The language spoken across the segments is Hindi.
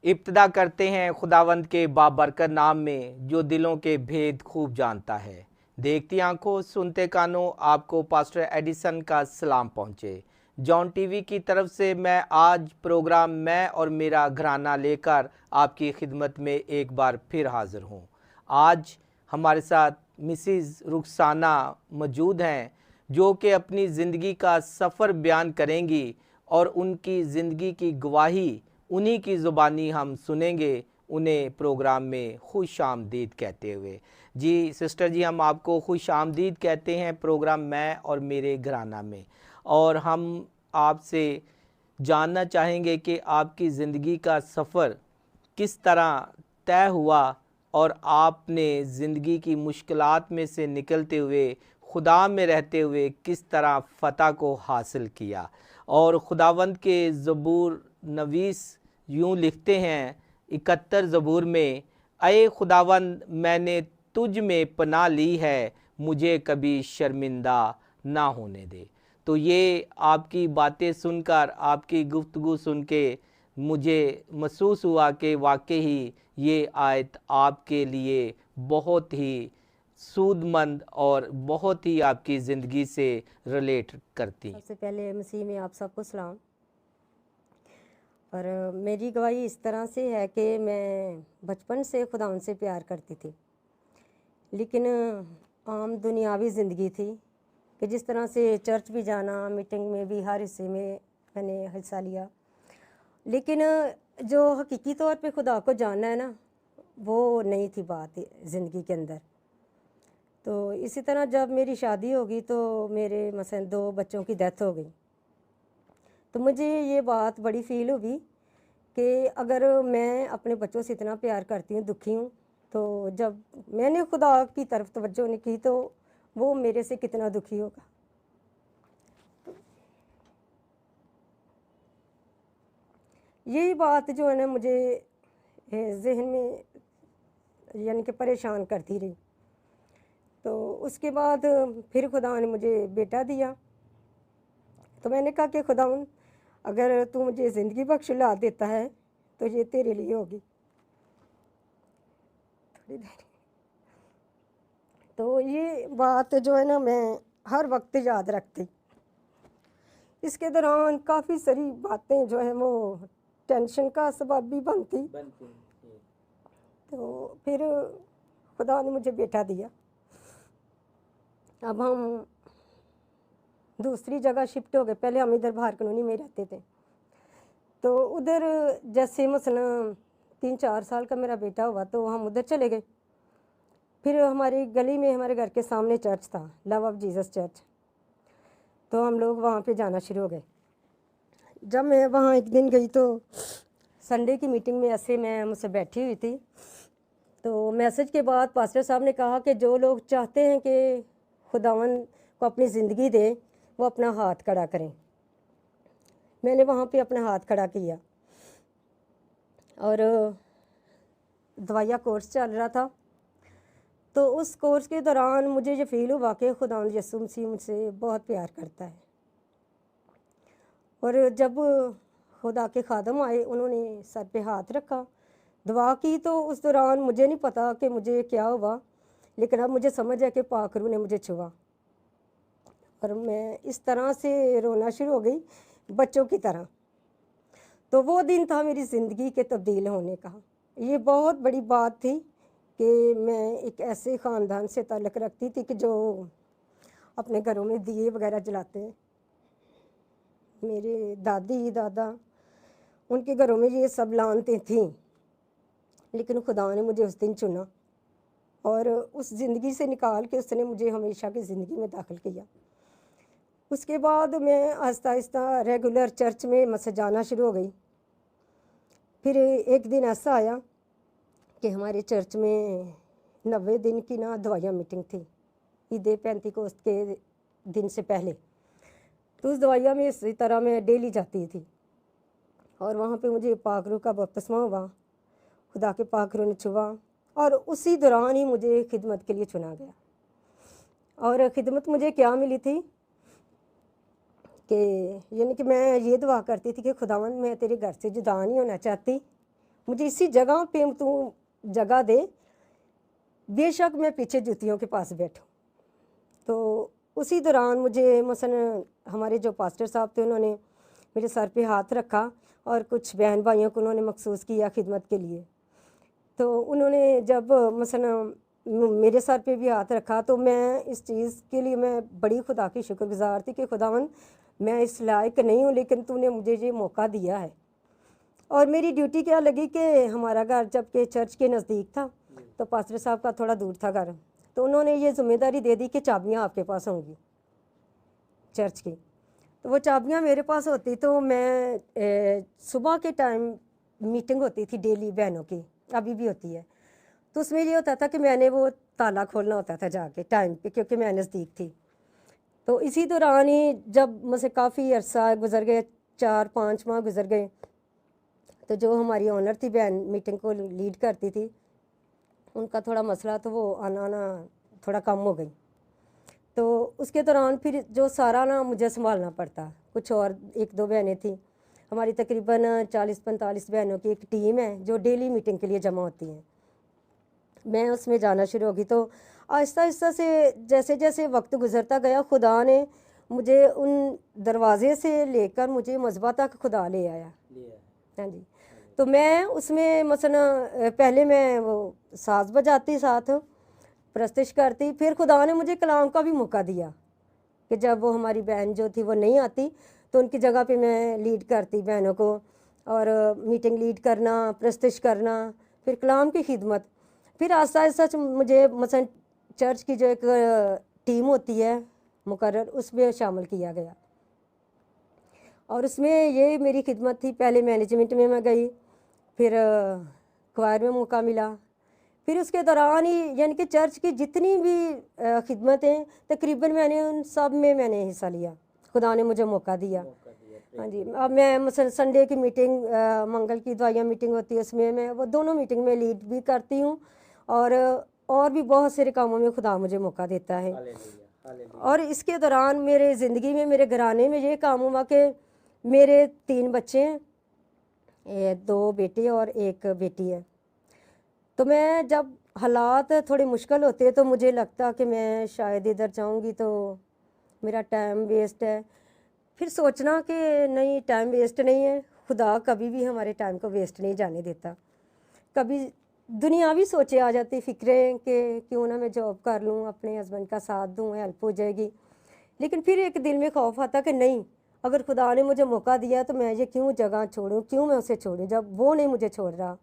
इब्तिदा करते हैं खुदावंद के बाबरकत नाम में जो दिलों के भेद खूब जानता है। देखती आंखों सुनते कानों, आपको पास्टर एडिसन का सलाम पहुँचे। जॉन टीवी की तरफ से मैं आज प्रोग्राम मैं और मेरा घराना लेकर आपकी खिदमत में एक बार फिर हाज़िर हूँ। आज हमारे साथ मिसिज़ रुखसाना मौजूद हैं जो कि अपनी ज़िंदगी का सफ़र बयान करेंगी और उनकी ज़िंदगी की गवाही उन्हीं की ज़ुबानी हम सुनेंगे, उन्हें प्रोग्राम में खुश आमदीद कहते हुए। जी सिस्टर जी, हम आपको खुश आमदीद कहते हैं प्रोग्राम मैं और मेरे घराना में। और हम आपसे जानना चाहेंगे कि आपकी ज़िंदगी का सफ़र किस तरह तय हुआ और आपने ज़िंदगी की मुश्किलात में से निकलते हुए खुदा में रहते हुए किस तरह फ़तह को हासिल किया। और खुदावंद के ज़बूर नवीस यूँ लिखते हैं 71 ज़बूर में, अये खुदावंद मैंने तुझ में पनाह ली है, मुझे कभी शर्मिंदा ना होने दे। तो ये आपकी बातें सुनकर, आपकी गुफ्तगू सुन के मुझे महसूस हुआ कि वाकई ही ये आयत आपके लिए बहुत ही सूदमंद और बहुत ही आपकी ज़िंदगी से रिलेट करती। सबसे पहले मसीह में आप सबको सलाम। और मेरी गवाही इस तरह से है कि मैं बचपन से खुदा से प्यार करती थी, लेकिन आम दुनियावी ज़िंदगी थी कि जिस तरह से चर्च भी जाना, मीटिंग में भी हर हिस्से में मैंने हिस्सा लिया, लेकिन जो हकीकी तौर पे खुदा को जानना है ना, वो नहीं थी बात ज़िंदगी के अंदर। तो इसी तरह जब मेरी शादी होगी तो मेरे मसलन 2 बच्चों की डेथ हो गई। तो मुझे ये बात बड़ी फ़ील हुई कि अगर मैं अपने बच्चों से इतना प्यार करती हूँ, दुखी हूँ, तो जब मैंने खुदा की तरफ तवज्जो नहीं की तो वो मेरे से कितना दुखी होगा। यही बात जो है ना मुझे ज़हन में यानी कि परेशान करती रही। तो उसके बाद फिर खुदा ने मुझे बेटा दिया। तो मैंने कहा कि खुदावन, अगर तू मुझे ज़िंदगी बख्श ला देता है तो ये तेरे लिए होगी। थोड़ी देर तो ये बात जो है ना मैं हर वक्त याद रखती। इसके दौरान काफ़ी सारी बातें जो है वो टेंशन का सबब भी बनती। तो फिर खुदा ने मुझे बेटा दिया। अब हम दूसरी जगह शिफ्ट हो गए। पहले हम इधर बाहर कॉलोनी में रहते थे, तो उधर जैसे मसलन 3-4 साल का मेरा बेटा हुआ तो हम उधर चले गए। फिर हमारी गली में हमारे घर के सामने चर्च था, लव ऑफ जीसस चर्च। तो हम लोग वहाँ पे जाना शुरू हो गए। जब मैं वहाँ एक दिन गई तो संडे की मीटिंग में ऐसे मैं मुझसे बैठी हुई थी, तो मैसेज के बाद पास्टर साहब ने कहा कि जो लोग चाहते हैं कि खुदावन को अपनी ज़िंदगी दे वो अपना हाथ खड़ा करें। मैंने वहाँ पे अपना हाथ खड़ा किया और दवाइया कोर्स चल रहा था। तो उस कोर्स के दौरान मुझे ये फ़ील हुआ कि खुदावंद यीशु मसीह मुझसे बहुत प्यार करता है। और जब खुदा के खादम आए, उन्होंने सर पे हाथ रखा, दुआ की, तो उस दौरान मुझे नहीं पता कि मुझे क्या हुआ, लेकिन अब मुझे समझ है कि पाक रूह ने मुझे छुआ और मैं इस तरह से रोना शुरू हो गई बच्चों की तरह। तो वो दिन था मेरी ज़िंदगी के तब्दील होने का। ये बहुत बड़ी बात थी कि मैं एक ऐसे ख़ानदान से ताल्लुक़ रखती थी कि जो अपने घरों में दिए वगैरह जलाते हैं। मेरे दादी दादा उनके घरों में ये सब लानतें थीं, लेकिन खुदा ने मुझे उस दिन चुना और उस ज़िंदगी से निकाल के उसने मुझे हमेशा की ज़िंदगी में दाखिल किया। उसके बाद मैं आहिस्ता आहिस्ता रेगुलर चर्च में मस्जिद जाना शुरू हो गई। फिर एक दिन ऐसा आया कि हमारे चर्च में 90 दिन की ना दवाइयाँ मीटिंग थी, ईद पेंतीकोस्त के दिन से पहले। तो उस दवाइयाँ में इसी तरह मैं डेली जाती थी और वहाँ पे मुझे पाक रूह का बपतिस्मा हुआ, खुदा के पाक रूह ने छुआ और उसी दौरान ही मुझे खिदमत के लिए चुना गया। और खिदमत मुझे क्या मिली थी कि यानी कि मैं ये दुआ करती थी कि खुदावंद मैं तेरे घर से जुदा नहीं होना चाहती मुझे इसी जगह पे तू जगह दे, बेशक मैं पीछे जूतियों के पास बैठूं। तो उसी दौरान मुझे मसलन हमारे जो पास्टर साहब थे उन्होंने मेरे सर पे हाथ रखा और कुछ बहन भाइयों को उन्होंने मखसूस किया खिदमत के लिए। तो उन्होंने जब मसलन मेरे सर पे भी हाथ रखा तो मैं इस चीज़ के लिए मैं बड़ी खुदा की शुक्रगुजार थी कि खुदावन मैं इस लायक नहीं हूँ, लेकिन तूने मुझे ये मौका दिया है। और मेरी ड्यूटी क्या लगी कि हमारा घर जबकि चर्च के नज़दीक था तो पास्टर साहब का थोड़ा दूर था घर, तो उन्होंने ये जिम्मेदारी दे दी कि चाबियाँ आपके पास होंगी चर्च की। तो वो चाबियाँ मेरे पास होती तो मैं सुबह के टाइम मीटिंग होती थी डेली बहनों की, अभी भी होती है, तो उसमें ये होता था कि मैंने वो ताला खोलना होता था जाके टाइम पे, क्योंकि मैं नज़दीक थी। तो इसी दौरान ही जब मुझसे काफ़ी अरसा गुजर गए, 4-5 माह गुजर गए, तो जो हमारी ऑनर थी बहन मीटिंग को लीड करती थी, उनका थोड़ा मसला तो वो आना थोड़ा कम हो गई। तो उसके दौरान फिर जो सारा ना मुझे संभालना पड़ता। कुछ और 1-2 बहनें थी, हमारी तकरीबन 40-45 बहनों की एक टीम है जो डेली मीटिंग के लिए जमा होती हैं। मैं उसमें जाना शुरू होगी तो आहिस्ता आहिस्ता से जैसे जैसे वक्त गुजरता गया, खुदा ने मुझे उन दरवाजे से लेकर मुझे मस्बा तक खुदा ले आया। हाँ जी। तो मैं उसमें मसलन पहले मैं वो साज बजाती, साथ प्रस्तुत करती, फिर खुदा ने मुझे कलाम का भी मौका दिया कि जब वो हमारी बहन जो थी वो नहीं आती तो उनकी जगह पे मैं लीड करती बहनों को, और मीटिंग लीड करना, प्रस्तुत करना, फिर कलाम की खिदमत। फिर आहिस्ता आहिस्ता मुझे मसलन चर्च की जो एक टीम होती है मुकर्रर, उसमें शामिल किया गया और उसमें ये मेरी खिदमत थी। पहले मैनेजमेंट में मैं गई, फिर क्वायर में मौका मिला, फिर उसके दौरान ही यानी कि चर्च की जितनी भी खिदमतें तकरीबन मैंने उन सब में मैंने हिस्सा लिया, खुदा ने मुझे मौका दिया। हाँ जी। अब मैं मसलन संडे की मीटिंग, मंगल की दुआया मीटिंग होती है, उसमें मैं वो दोनों मीटिंग में लीड भी करती हूँ, और भी बहुत सारे कामों में खुदा मुझे मौका देता है। और इसके दौरान मेरे ज़िंदगी में, मेरे घराने में ये काम हुआ कि मेरे 3 बच्चे हैं, 2 बेटे और 1 बेटी है। तो मैं जब हालात थोड़े मुश्किल होते तो मुझे लगता कि मैं शायद इधर जाऊंगी तो मेरा टाइम वेस्ट है। फिर सोचना कि नहीं, टाइम वेस्ट नहीं है, खुदा कभी भी हमारे टाइम को वेस्ट नहीं जाने देता। कभी दुनियावी सोचे आ जाती, फिक्रें कि क्यों ना मैं जॉब कर लूँ, अपने हस्बैंड का साथ दूँ, हेल्प हो जाएगी। लेकिन फिर एक दिल में खौफ आता कि नहीं, अगर खुदा ने मुझे मौका दिया तो मैं ये क्यों जगह छोड़ूं, क्यों मैं उसे छोड़ूं जब वो नहीं मुझे छोड़ रहा।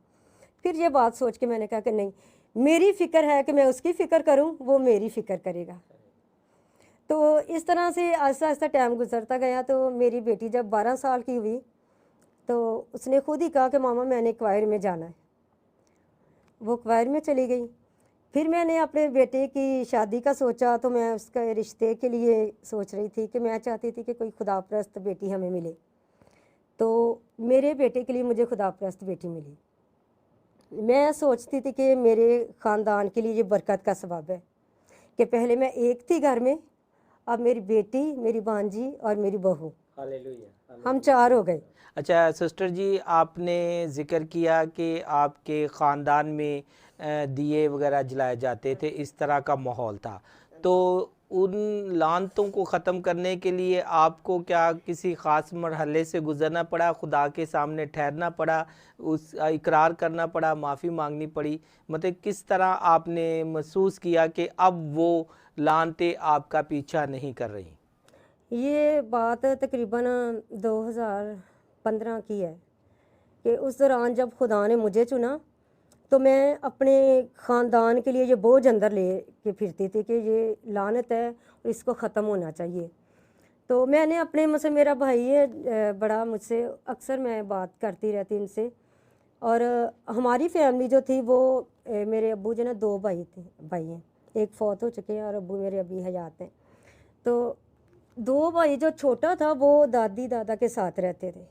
फिर ये बात सोच के मैंने कहा कि नहीं, मेरी फ़िक्र है कि मैं उसकी फ़िक्र करूं, वो मेरी फ़िक्र करेगा। तो इस तरह से आहिस्ता आहिस्ता टाइम गुजरता गया। तो मेरी बेटी जब 12 साल की हुई तो उसने खुद ही कहा कि मामा मैंने क्वायर में जाना है। वो क्वायर में चली गई। फिर मैंने अपने बेटे की शादी का सोचा, तो मैं उसके रिश्ते के लिए सोच रही थी कि मैं चाहती थी कि कोई खुदाप्रस्त बेटी हमें मिले। तो मेरे बेटे के लिए मुझे खुदाप्रस्त बेटी मिली। मैं सोचती थी कि मेरे ख़ानदान के लिए ये बरकत का सबब है कि पहले मैं एक थी घर में, अब मेरी बेटी, मेरी भांजी और मेरी बहू, हम 4 हो गए। अच्छा सिस्टर जी, आपने ज़िक्र किया कि आपके ख़ानदान में दिए वगैरह जलाए जाते थे, इस तरह का माहौल था, तो उन लानतों को ख़त्म करने के लिए आपको क्या किसी ख़ास मरहले से गुज़रना पड़ा, खुदा के सामने ठहरना पड़ा, उस इकरार करना पड़ा, माफ़ी मांगनी पड़ी? मतलब किस तरह आपने महसूस किया कि अब वो लानतें आपका पीछा नहीं कर रही? ये बात तकरीबन 2015 की है कि उस दौरान जब खुदा ने मुझे चुना तो मैं अपने ख़ानदान के लिए ये बोझ अंदर ले के फिरती थी कि ये लानत है और इसको ख़त्म होना चाहिए। तो मैंने अपने मुझसे, मेरा भाई है बड़ा, मुझसे अक्सर मैं बात करती रहती इनसे। और हमारी फैमिली जो थी वो मेरे अब्बू जो ना 2 भाई हैं, एक फौत हो चुके हैं और अब्बू मेरे अभी हयात हैं। तो 2 भाई, जो छोटा था वो दादी दादा के साथ रहते थे,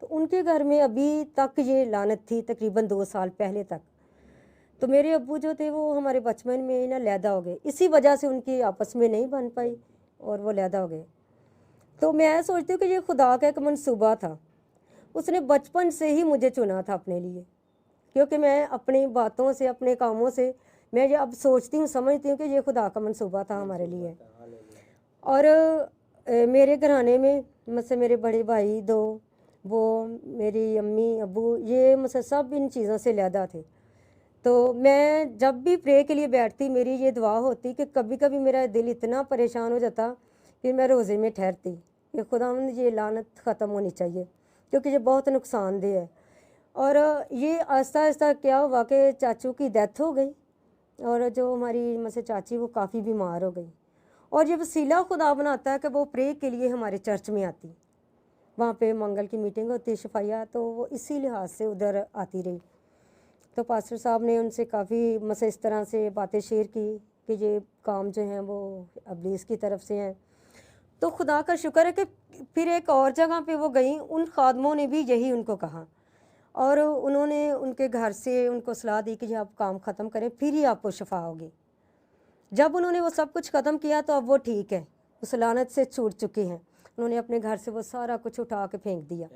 तो उनके घर में अभी तक ये लानत थी, तकरीबन 2 साल पहले तक। तो मेरे अब्बू जो थे वो हमारे बचपन में ही ना लैदा हो गए, इसी वजह से उनकी आपस में नहीं बन पाई और वो लैदा हो गए। तो मैं सोचती हूँ कि ये खुदा का एक मंसूबा था, उसने बचपन से ही मुझे चुना था अपने लिए। क्योंकि मैं अपनी बातों से, अपने कामों से, मैं ये अब सोचती हूँ, समझती हूँ कि ये खुदा का मंसूबा था हमारे लिए। और मेरे घराने में मुझसे मेरे बड़े भाई 2, वो मेरी अम्मी अब्बू, ये मुझसे सब इन चीज़ों से लैदा थे। तो मैं जब भी प्रे के लिए बैठती, मेरी ये दुआ होती कि कभी कभी मेरा दिल इतना परेशान हो जाता, फिर मैं रोज़े में ठहरती कि खुदावंद ये लानत ख़त्म होनी चाहिए, क्योंकि ये बहुत नुकसानदेह है। और ये आहिस्ता आहिस्ता क्या हुआ कि चाचू की डेथ हो गई, और जो हमारी मुझसे चाची वो काफ़ी बीमार हो गई। और ये वसीला खुदा बनाता है कि वो प्रे के लिए हमारे चर्च में आती, वहाँ पे मंगल की मीटिंग होती है शफाया, तो वो इसी लिहाज से उधर आती रही। तो पास्टर साहब ने उनसे काफ़ी मुझसे इस तरह से बातें शेयर की कि ये काम जो हैं वो इब्लीस की तरफ से हैं। तो खुदा का शुक्र है कि फिर एक और जगह पे वो गई, उन खादमों ने भी यही उनको कहा, और उन्होंने उनके घर से उनको सलाह दी कि जब आप काम ख़त्म करें फिर ही आपको शफा होगी। जब उन्होंने वो सब कुछ ख़त्म किया तो अब वो ठीक है, उस लानत से छूट चुके हैं। उन्होंने अपने घर से वो सारा कुछ उठा के फेंक दिया।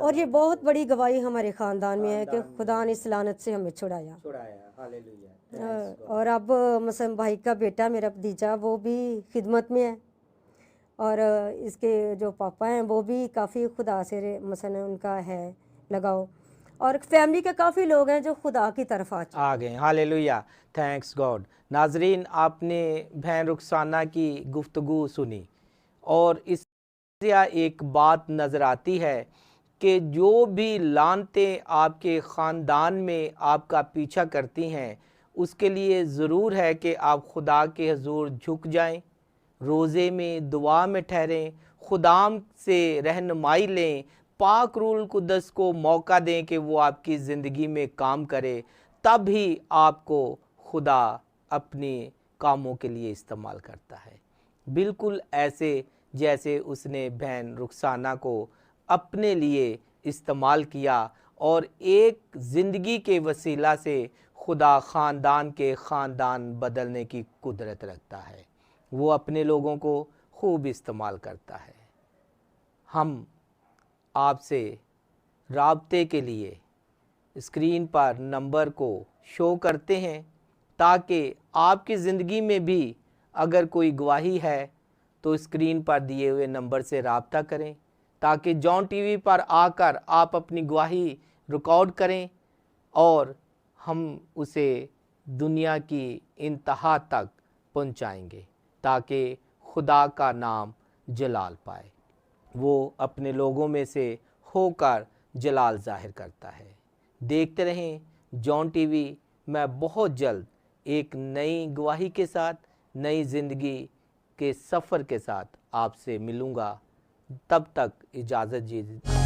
और ये बहुत बड़ी गवाही हमारे ख़ानदान में है कि खुदा ने इस लानत से हमें छुड़ाया। और अब मसलन भाई का बेटा, मेरा भतीजा, वो भी खिदमत में है, और इसके जो पापा हैं वो भी काफ़ी खुदा से मसलन उनका है लगाव, और फैमिली के काफ़ी लोग हैं जो खुदा की तरफ आ गए। Hallelujah, thanks God. नाजरीन, आपने बहन रुखसाना की गुफ्तगू सुनी, और इस एक बात नज़र आती है कि जो भी लानतें आपके ख़ानदान में आपका पीछा करती हैं, उसके लिए ज़रूर है कि आप खुदा के हजूर झुक जाएं, रोज़े में दुआ में ठहरें, खुदाम से रहनुमाई लें, पाक रूल कुद्दस को मौका दें कि वो आपकी ज़िंदगी में काम करे, तब ही आपको खुदा अपने कामों के लिए इस्तेमाल करता है। बिल्कुल ऐसे जैसे उसने बहन रुखसाना को अपने लिए इस्तेमाल किया, और एक ज़िंदगी के वसीला से खुदा ख़ानदान के ख़ानदान बदलने की कुदरत रखता है। वो अपने लोगों को खूब इस्तेमाल करता है। हम आपसे राब्ते के लिए स्क्रीन पर नंबर को शो करते हैं, ताकि आपकी ज़िंदगी में भी अगर कोई गवाही है तो स्क्रीन पर दिए हुए नंबर से राब्ता करें, ताकि जॉन टीवी पर आकर आप अपनी गवाही रिकॉर्ड करें और हम उसे दुनिया की इंतहा तक पहुंचाएंगे, ताकि खुदा का नाम जलाल पाए। वो अपने लोगों में से होकर जलाल ज़ाहिर करता है। देखते रहें जॉन टीवी। मैं बहुत जल्द एक नई गवाही के साथ, नई ज़िंदगी के सफ़र के साथ आपसे मिलूँगा। तब तक इजाज़त दीजिए।